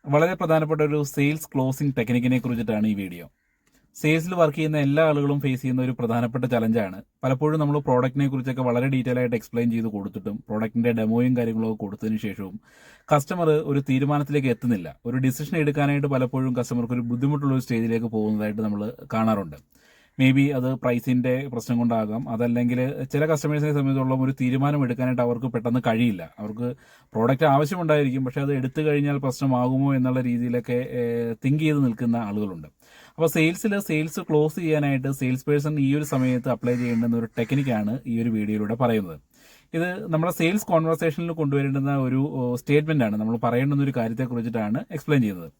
വളരെ പ്രധാനപ്പെട്ട ഒരു സെയിൽസ് ക്ലോസിംഗ് ടെക്നിക്കിനെ കുറിച്ചിട്ടാണ് ഈ വീഡിയോ. സെയിൽസിൽ വർക്ക് ചെയ്യുന്ന എല്ലാ ആളുകളും ഫേസ് ചെയ്യുന്ന ഒരു പ്രധാനപ്പെട്ട ചലഞ്ചാണ്. പലപ്പോഴും നമ്മൾ പ്രോഡക്റ്റിനെ കുറിച്ചൊക്കെ വളരെ ഡീറ്റെയിൽ ആയിട്ട് എക്സ്പ്ലെയിൻ ചെയ്ത് കൊടുത്തിട്ടും പ്രോഡക്റ്റിന്റെ ഡെമോയും കാര്യങ്ങളൊക്കെ കൊടുത്തതിന് ശേഷവും കസ്റ്റമർ ഒരു തീരുമാനത്തിലേക്ക് എത്തുന്നില്ല. ഒരു ഡിസിഷൻ എടുക്കാനായിട്ട് പലപ്പോഴും കസ്റ്റമർക്ക് ഒരു ബുദ്ധിമുട്ടുള്ള ഒരു സ്റ്റേജിലേക്ക് പോകുന്നതായിട്ട് നമ്മൾ കാണാറുണ്ട്. മേ ബി അത് പ്രൈസിന്റെ പ്രശ്നം കൊണ്ടാകാം, അതല്ലെങ്കിൽ ചില കസ്റ്റമേഴ്സിനെ സംബന്ധിച്ചോളം ഒരു തീരുമാനം എടുക്കാനായിട്ട് അവർക്ക് പെട്ടെന്ന് കഴിയില്ല. അവർക്ക് പ്രോഡക്റ്റ് ആവശ്യമുണ്ടായിരിക്കും, പക്ഷെ അത് എടുത്തു കഴിഞ്ഞാൽ പ്രശ്നമാകുമോ എന്നുള്ള രീതിയിലൊക്കെ തിങ്ക് ചെയ്ത് നിൽക്കുന്ന ആളുകളുണ്ട്. അപ്പോൾ സെയിൽസ് ക്ലോസ് ചെയ്യാനായിട്ട് സെയിൽസ് പേഴ്സൺ ഈ ഒരു സമയത്ത് അപ്ലൈ ചെയ്യേണ്ടുന്ന ഒരു ടെക്നിക്കാണ് ഈ ഒരു വീഡിയോയിലൂടെ പറയുന്നത്. ഇത് നമ്മുടെ സെയിൽസ് കോൺവെർസേഷനിൽ കൊണ്ടുവരേണ്ടുന്ന ഒരു സ്റ്റേറ്റ്മെന്റ് ആണ്. നമ്മൾ പറയേണ്ടുന്ന ഒരു കാര്യത്തെക്കുറിച്ചിട്ടാണ് എക്സ്പ്ലെയിൻ ചെയ്യുന്നത്.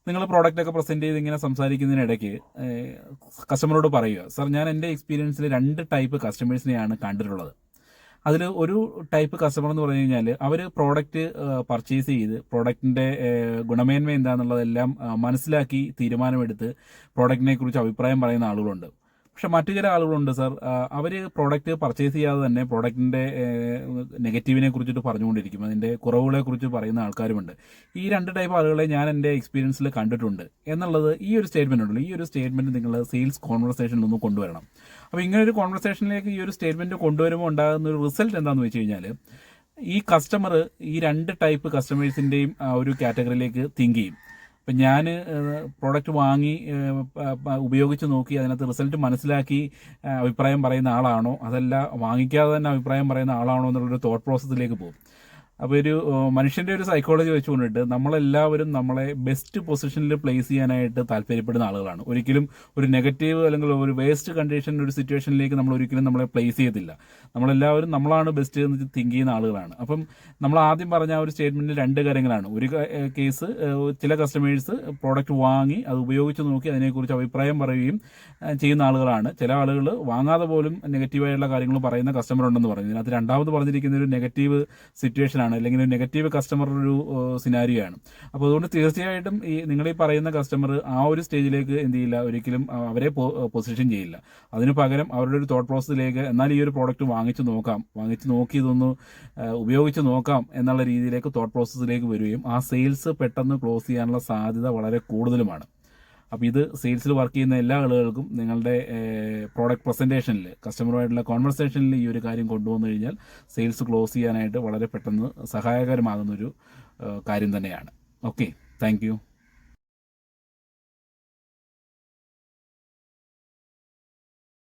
നിങ്ങൾ പ്രോഡക്റ്റ് ഒക്കെ പ്രസന്റ് ചെയ്ത് ഇങ്ങനെ സംസാരിക്കുന്നതിനിടയ്ക്ക് കസ്റ്റമറോട് പറയുക, സർ, ഞാൻ എൻ്റെ എക്സ്പീരിയൻസിൽ 2 ടൈപ്പ് കസ്റ്റമേഴ്സിനെയാണ് കണ്ടിട്ടുള്ളത്. അതിൽ ഒരു ടൈപ്പ് കസ്റ്റമർ എന്ന് പറഞ്ഞു കഴിഞ്ഞാൽ അവർ പ്രോഡക്റ്റ് പർച്ചേസ് ചെയ്ത് പ്രോഡക്റ്റിൻ്റെ ഗുണമേന്മ എന്താണെന്നുള്ളതെല്ലാം മനസ്സിലാക്കി തീരുമാനമെടുത്ത് പ്രോഡക്റ്റിനെ കുറിച്ച് അഭിപ്രായം പറയുന്ന ആളുകളുണ്ട്. പക്ഷെ മറ്റു ചില ആളുകളുണ്ട് സർ, അവർ പ്രോഡക്റ്റ് പർച്ചേസ് ചെയ്യാതെ തന്നെ പ്രോഡക്റ്റിൻ്റെ നെഗറ്റീവിനെ കുറിച്ചിട്ട് പറഞ്ഞുകൊണ്ടിരിക്കും, അതിൻ്റെ കുറവുകളെ കുറിച്ച് പറയുന്ന ആൾക്കാരുമുണ്ട്. ഈ 2 ടൈപ്പ് ആളുകളെ ഞാൻ എൻ്റെ എക്സ്പീരിയൻസിൽ കണ്ടിട്ടുണ്ട് എന്നുള്ളത് ഈ ഒരു സ്റ്റേറ്റ്മെന്റ് ഉണ്ടല്ലോ, ഈ ഒരു സ്റ്റേറ്റ്മെന്റ് നിങ്ങൾ സെയിൽസ് കോൺവെർസേഷനിൽ ഒന്ന് കൊണ്ടുവരണം. അപ്പോൾ ഇങ്ങനെ ഒരു കോൺവെർസേഷനിലേക്ക് ഈ ഒരു സ്റ്റേറ്റ്മെന്റ് കൊണ്ടുവരുമ്പോൾ ഉണ്ടാകുന്ന ഒരു റിസൾട്ട് എന്താണെന്ന് വെച്ച് കഴിഞ്ഞാൽ, ഈ കസ്റ്റമർ ഈ 2 ടൈപ്പ് കസ്റ്റമേഴ്സിൻ്റെയും ഒരു കാറ്റഗറിയിലേക്ക് തിങ്ക് ചെയ്യും. ഇപ്പം ഞാൻ പ്രോഡക്റ്റ് വാങ്ങി ഉപയോഗിച്ച് നോക്കി അതിനകത്ത് റിസൾട്ട് മനസ്സിലാക്കി അഭിപ്രായം പറയുന്ന ആളാണോ, അതല്ല വാങ്ങിക്കാതെ തന്നെ അഭിപ്രായം പറയുന്ന ആളാണോ എന്നുള്ളൊരു തോട്ട് പ്രോസസ്സിലേക്ക് പോകും. അപ്പോൾ ഒരു മനുഷ്യൻ്റെ ഒരു സൈക്കോളജി വെച്ചുകൊണ്ടിട്ട് നമ്മളെല്ലാവരും നമ്മളെ ബെസ്റ്റ് പൊസിഷനിൽ പ്ലേസ് ചെയ്യാനായിട്ട് താല്പര്യപ്പെടുന്ന ആളുകളാണ്. ഒരിക്കലും ഒരു നെഗറ്റീവ് അല്ലെങ്കിൽ ഒരു വേസ്റ്റ് കണ്ടീഷൻ ഒരു സിറ്റുവേഷനിലേക്ക് നമ്മൾ ഒരിക്കലും നമ്മളെ പ്ലേസ് ചെയ്യത്തില്ല. നമ്മളെല്ലാവരും നമ്മളാണ് ബെസ്റ്റ് എന്ന് തിങ്ക് ചെയ്യുന്ന ആളുകളാണ്. അപ്പം നമ്മൾ ആദ്യം പറഞ്ഞ ആ ഒരു സ്റ്റേറ്റ്മെൻറ്റിൽ 2 കാര്യങ്ങളാണ്. ഒരു കേസ്, ചില കസ്റ്റമേഴ്സ് പ്രോഡക്റ്റ് വാങ്ങി അത് ഉപയോഗിച്ച് നോക്കി അതിനെക്കുറിച്ച് അഭിപ്രായം പറയുകയും ചെയ്യുന്ന ആളുകളാണ്. ചില ആളുകൾ വാങ്ങാതെ പോലും നെഗറ്റീവായിട്ടുള്ള കാര്യങ്ങൾ പറയുന്ന കസ്റ്റമർ ഉണ്ടെന്ന് പറഞ്ഞു. ഇതിനകത്ത് രണ്ടാമത് പറഞ്ഞിരിക്കുന്ന ഒരു നെഗറ്റീവ് സിറ്റുവേഷൻ ആണ്, അല്ലെങ്കിൽ ഒരു നെഗറ്റീവ് കസ്റ്റമർ ഒരു സിനാരിയോ ആണ്. അപ്പോൾ അതുകൊണ്ട് തീർച്ചയായിട്ടും ഈ നിങ്ങൾ ഈ പറയുന്ന കസ്റ്റമർ ആ ഒരു സ്റ്റേജിലേക്ക് എന്ത് ചെയ്യില്ല, ഒരിക്കലും അവരെ പൊസിഷൻ ചെയ്യില്ല. അതിന് പകരം അവരുടെ ഒരു തോട്ട് പ്രോസസ്സിലേക്ക് എന്നാൽ ഈ ഒരു പ്രോഡക്റ്റ് വാങ്ങിച്ച് നോക്കി ഇതൊന്ന് ഉപയോഗിച്ച് നോക്കാം എന്നുള്ള രീതിയിലേക്ക് തോട്ട് പ്രോസസ്സിലേക്ക് വരികയും ആ സെയിൽസ് പെട്ടെന്ന് ക്ലോസ് ചെയ്യാനുള്ള സാധ്യത വളരെ കൂടുതലുമാണ്. അപ്പോൾ ഇത് സെയിൽസിൽ വർക്ക് ചെയ്യുന്ന എല്ലാ ആളുകൾക്കും നിങ്ങളുടെ പ്രോഡക്റ്റ് പ്രസൻറ്റേഷനിൽ കസ്റ്റമറുമായിട്ടുള്ള കോൺവെർസേഷനിൽ ഈ ഒരു കാര്യം കൊണ്ടുവന്നു കഴിഞ്ഞാൽ സെയിൽസ് ക്ലോസ് ചെയ്യാനായിട്ട് വളരെ പെട്ടെന്ന് സഹായകരമാകുന്നൊരു കാര്യം തന്നെയാണ്. Okay, thank you.